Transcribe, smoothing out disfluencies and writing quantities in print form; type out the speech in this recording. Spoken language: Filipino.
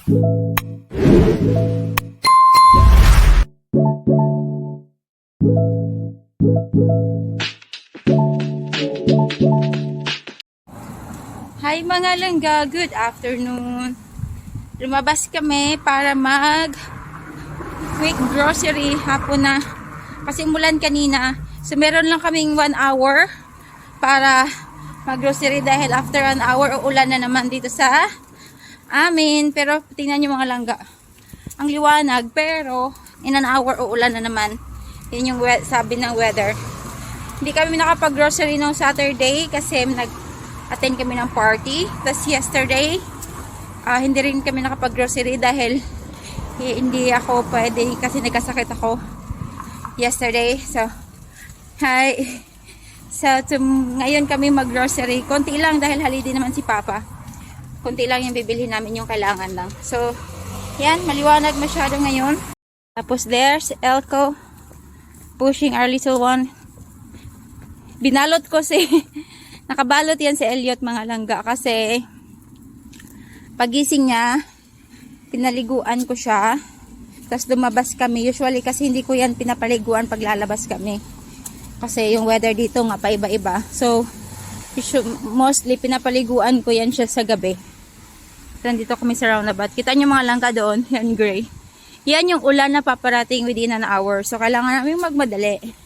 Hi mga langga, good afternoon. Lumabas kami para quick grocery hapon na. Kasi umulan kanina. So meron lang kaming 1 hour para mag-grocery dahil after 1 hour uulan na naman dito sa amin. Pero tingnan nyo mga langga. Ang liwanag pero in an hour uulan na naman. Yun yung sabi ng weather. Hindi kami nakapag-grocery noong Saturday kasi attend kami ng party. Tapos yesterday, hindi rin kami nakapag-grocery dahil hindi ako pwede kasi nagkasakit ako yesterday. So, hi. So, ngayon kami mag-grocery. Konti lang dahil holiday naman si Papa. Konti lang yung bibili namin yung kailangan lang. So, yan. Maliwanag masyado ngayon. Tapos there's Elko pushing our little one. Binalot ko nakabalot yan si Elliot mga langga kasi pagising niya pinaliguan ko siya tapos lumabas kami. Usually kasi hindi ko yan pinapaliguan pag lalabas kami kasi yung weather dito nga paiba-iba. So mostly pinapaliguan ko yan siya sa gabi. Nandito kami sa roundabout. Kita nyo mga langga doon, yan gray. Yan yung ulan na paparating within an hour. So kailangan namin magmadali.